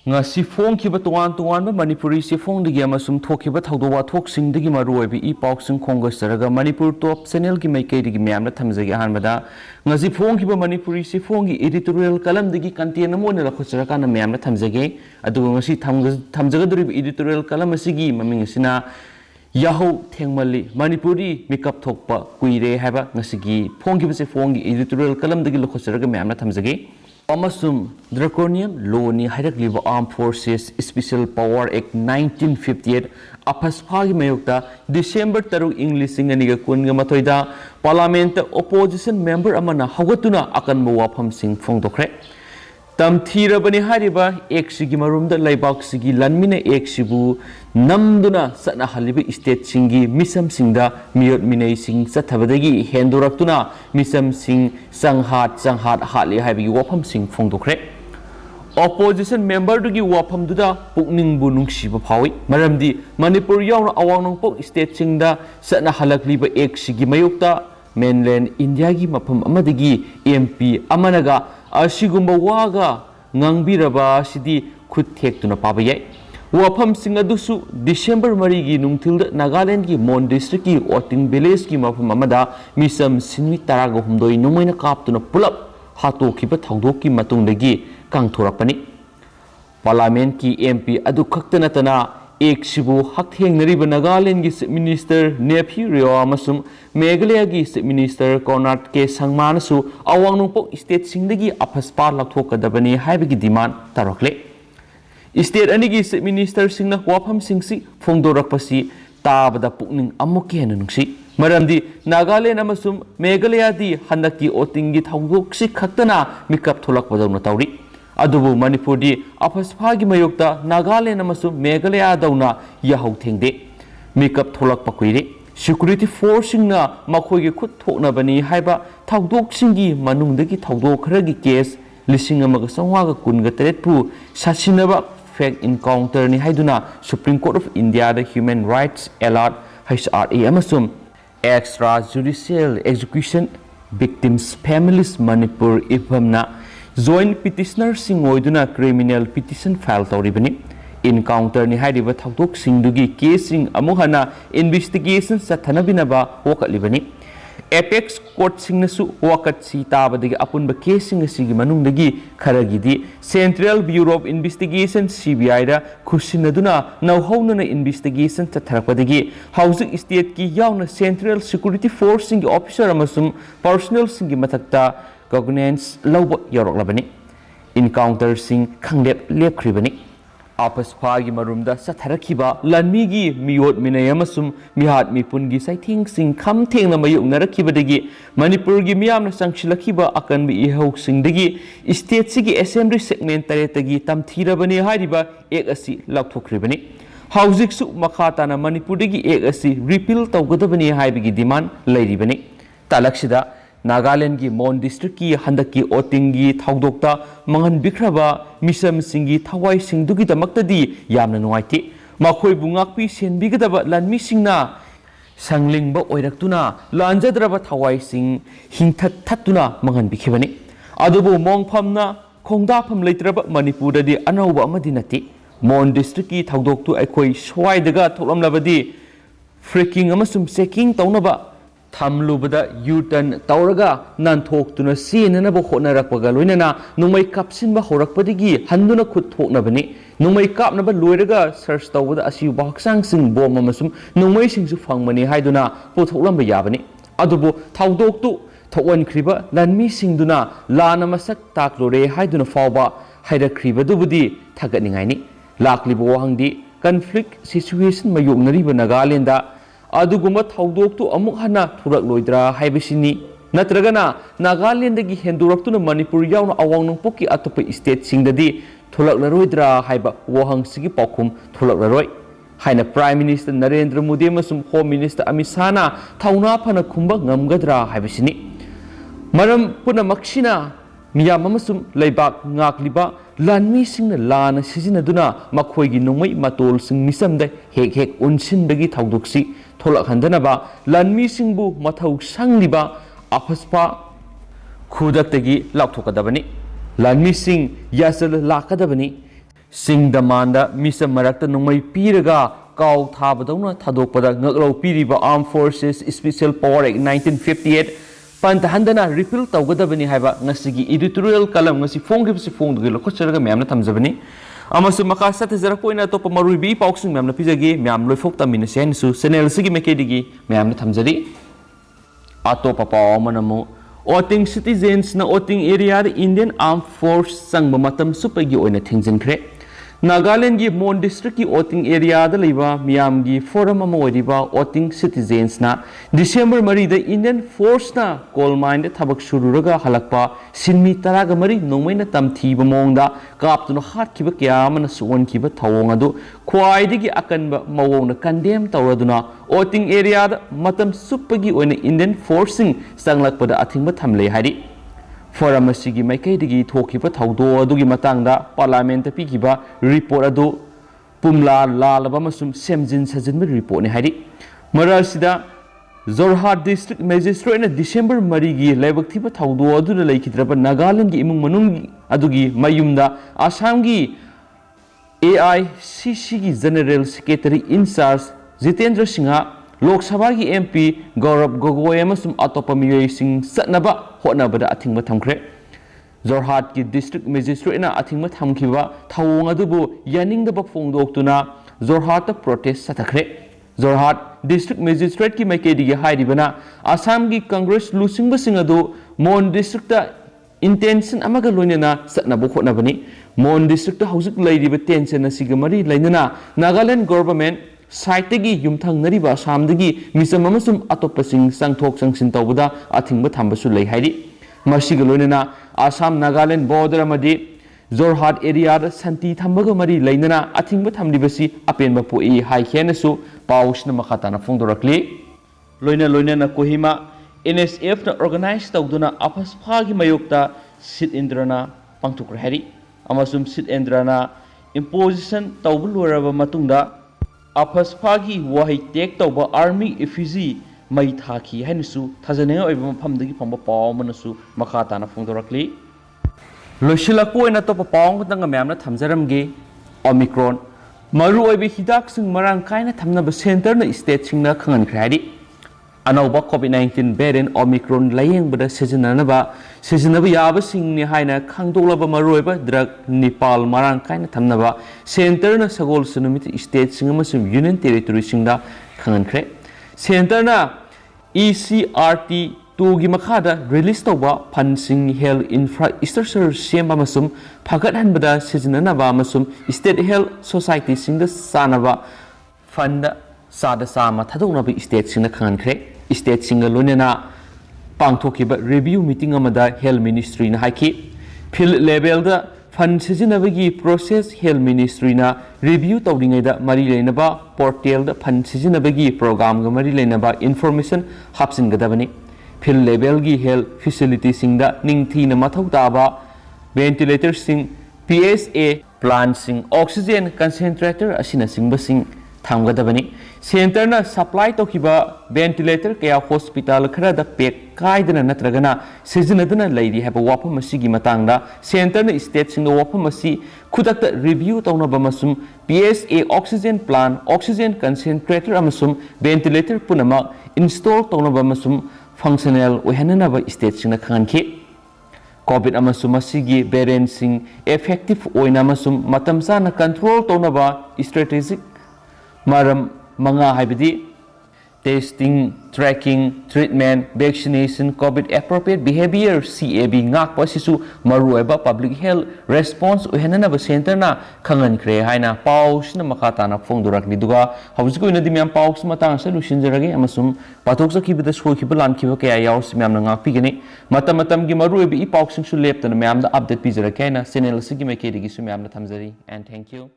ngasi phong ki ba tuan tuan ba manipuri si phong digi amasum thoki ba thawdo wa thok sing digi maru oi bi I pauk sing khong ga saraga manipur top channel ki mai kai digi myam na thamjagi han bada ngasi phong ki ba manipuri si phong gi editorial kalam digi content mo ne la khusara kana myam na thamjagi adu ngasi thamjaga duri editorial kalam asigi maming sina yaho thengmali manipuri makeup thokpa kuire haba ngasi gi phong ki ba se phong gi editorial kalam digi la khusara ga myam na thamjagi Amasum Draconian Law ni Hairakliba Armed Forces Special Power Act 1958 Aphasphagi mayokta December 3 English singaniga kunga matoida Parliament Opposition Member amana hagatuna akan mawafam sing phongdokre Tamthirabani hariba eksigi marumda laibak sigi lanmina eksibu namduna satna halibi state singi misam singda miyot minay sing sathabadagi hendoraktuna misam sing sanghat hali haibi wafam sing phongdokre opposition member dugi wafam duda pukning bu nungsiba phawi maramdi manipur yauna awang pok state singda satna halakliba eksigi mayokta mainland India gi mafam amadagi MP amanaga asigumba waga ngangbiraba sidi khut thektuna pabaya wafam singa dusu December marigi nungthilda Nagaland gi Mon district ki Oting village ki mafam amada misam sinmi taraga humdoi numaina kaptuna pulap hato khiba thawdok ki matungdagi kangthorakpani parliament ki MP adu khaktana tana एक सिबु हकथेंग नरिब नागालैंड की chief minister Neiphiu रियो अमसुम मेघालय की chief minister Karnat के संगमानसु अवांग नोंपोक state सिंगदगी AFSPA लथोकदबनी हाइबगी demand तरखले state अनि की chief minister सिंगना वाफम सिंगसी फोंदोरकपसी ताबदा पुकनिंग अमुक हेन नुंगसी मरमदी नागालैंड अमसुम मेघालय दी हनकी ओटिंगी थौदोकसी खक्तना मिकअप थोलकपदौना तौरी अदुबु मणिपुर दी अफस्फागी मयोक्ता नागालैंड अमसु मेघालय दौना याहौ थेंगदे मेकअप थोलक पकुइरे सिक्युरिटी फोर्स सिंगना मखोइगे खुद थोकनबनी हाइबा थौदोक सिंगी मनुंगदगी थौदोक खरगी केस लिसिंग अमग संवागा कुनगा तरेटपु सासिनबा फेक इनकाउंटर नि हाइदुना supreme court of India the human rights alert HRA अमसुम extra judicial execution victims families Manipur इफमना Joint petitioner sing oiduna criminal petition file tawribani encounter ni haidiba thawdok singdugi case sing amuhana investigation sathanabinaba wakatlibani apex court singnasu wakat si tabadagi apunba case sing asigi manungdagi kharagidi Central Bureau of Investigation CBI da khusinaduna nauhaunana investigation chatharakpadagi housing state ki yauna Central Security Force sing officer amasum personnel sing mathakta cognizance lawba yoroklabani encounter sing khanglep lepkhribani apasphagi marumda satharakhiba lanmigi miyot minay amasum mihat mipungi saithing sing kham thengna mayuknarakibadagi manipur gi miyamna sangsilakhiba akanbi ihau singdagi state sigi assembly segment taretagi tamthirabani hariba ek asi lakthokribani housing su makhatana manipur dagi ek asi repeal tawgadabani haibigi demand lairibani talaksida Nagaland की Mon district की हंदक की ओटिंग की थौदोक्ता मंगन बिखरबा मिसम सिंगी थवाई सिंगदुगी दमक्तदी यामना नुवाइते मखोय बुंगाकपी सेनबिगदबा लानमी सिंगना संगलिंगबा ओइरक्तुना लांजद्रबा थवाई सिंग हिंथत थत्तुना मंगन बिखिबनी अदुबु मोंगफमना खोंगदाफम लेत्रबा मणिपुरददी अनौबा अमदि नति Mon district की थौदोक्तु अखोय स्वाइदगा थोलमलबदी फ्रीकिंग अमसुम चेकिंग तौनबा Thamlubada U-turn tauraga nanthok sinanaba hotnarakpaga loinana numai kapsinba horakpadigi handuna khut thoknabani numai kapnaba loiraga search tawbada asiba haksang sing bom amasum numai singsu phangmani haiduna pothoklamba yabani adubu thawdoktu thowankhriba lanmi singduna lana masak taklore haiduna fawba hairakriba dubudi thaganingaini lakliba wahangdi conflict situation mayoknariba Nagaland aduguma thawdoktu amuk hana thurak loidra haibisini natragana Nagaland gi henduraktuna Manipur yauna awang nongpoki atopa state singdadi thulaklaroi haiba wahang sigi pakhum thulaklaroi haina Prime Minister Narendra Modi amasum Home Minister Amit Shah na thauna phana khumba ngamgadra haibisini maram puna maksina miyam amasum leibak ngakliba lanmi singna lana sijinaduna makhoigi nongmai matol sing misamda hek unsinbagi thawdoksi tholak handanaba lanmi singbu mathau sangliba afaspa khudaktagi lakthokadabani lanmi sing yasal lakadabani sing damanda misa marakta nungmai piraga kaw thabadawna thadokpada ngaklo piriba Armed Forces Special Power Act 1958 pantahandana repeal tawgadabani haiba ngasigi editorial kalam ngasi fongribsi fongdugi lokhacharaga myamna thamjabani amasu maka satjarak poina topa maruibi pauksing myamna pijagi myam loifok tamina sen su channel sigi mekedigi myamna thamjari atopa paw manamu voting citizens na voting area Indian Armed Force sangba matam supagi oina thingjankhre Nagaland ki Mon district ki voting area da leiba miyam gi forum ama oiriba voting citizens na December mari da Indian Force na coal mine da thabak sururaga halakpa sinmi taraga mari nongmai na tamthiba mongda kaptuna hatkiba kya mana suon kiba thawong adu khwaidigi akanba mawong na condemn tawraduna voting area da matam suppagi oina Indian Forcing sanglakpada athingba thamlei hari forum asigi maikaidigi thokiba thawdo adugi matangda parliament ta pikiba report adu pumla lalaba masum semjin sajinba report ne hari marasida Jorhat district magistrate na December marigi laibak thiba thawdo adu na laikhidraba Nagaland gi imung manung adugi mayumda Assam gi AICC gi general secretary in charge Jitendra Singha Lok Sabha ki MP Gaurav Gogoi amasum atopa miyoi sing satnaba hotnabada athingba thamkhre Jorhat ki district magistrate na athingba thamkhiba thawong adubu yaningdaba phongdoktuna Jorhat ta protest sathakre Jorhat district magistrate ki maikedi hairibana Assam ki Congress lusingba sing adu Mon district ta intention amaga loinana satnaba hotnabani Mon district ta hauzik lairiba tension asiga mari lainana Nagaland government Saitegi yumthang nariba samdagi misam amasum atopasing sangthok sangsin tawbada athingba thambasu lei hairi masiga loinana Assam Nagaland border amadi Jorhat area da santi thambaga mari leinana athingba thamlibasi apenba poi hai khenasu pausna makhatana phongdorakli loina Kohima NSF na organize tawduna aphaspha gi mayokta sit indrana pangthukra hari amasum sit indrana imposition tawbuloraba matungda Aphasphagi wahi tek tawba army effigy mai thaki hainisu thajanenga oiba mafamdagi phamba paw manasu makhatana phongdorakli loisilakpo ina topa paw tanga myamna thamjaramge Omicron maru oibe hidak sing marang kaina thamnaba center na state singna khangan khari anauba COVID-19 variant Omicron layengbada sejanaba yaba singni haina khangdoklaba maroiba drug Nepal marang kaina thamnaba center na sagol sunumit state sing amasum union territory singda khangankhre center na ECRT 2 gi makhada release tawba phansing health infrastructure semba masum phagat hanbada sejanaba masum state health society singda sanaba fund Sada sama thadokna bi state singna khankhre state singa lonena pangthokiba review meeting amada health ministry na haiki field level da fund sijinabagi process health ministry na review tawdingai da mari leinaba portal da fund sijinabagi program ga mari leinaba information hapsin gadabani field level gi health facility singda ningthi na mathau taba ventilator sing PSA plant sing oxygen concentrator asina singba sing thamgadabani center na supply tokiba ventilator kaya hospital khara da pek kaidana natragana sejanadana leiri haba wapam asigi matangda center na state sing wapam asi khudakta review tawnaba masum PSA oxygen plant oxygen concentrator amasum ventilator punama install tawnaba masum functional ohananaba state sing na khanki COVID amasum asigi variant sing effective oina masum matamsa na control tawnaba strategic maram manga haibidi testing tracking treatment vaccination COVID appropriate behavior CAB ngak pasisu marueba public health response uhenana ba center na khangan khre haina paus na makata na phongdurak ni duga haujiku ina dimyam paus matang solution jarage amasum patok sakhi bida soi khiba lan khiba kaya yaus myam na ngak pigani matam gi maruebi i paus sing su leptana myam da update pi jarake na channel sigi me ke digi su myam na thamjari and thank you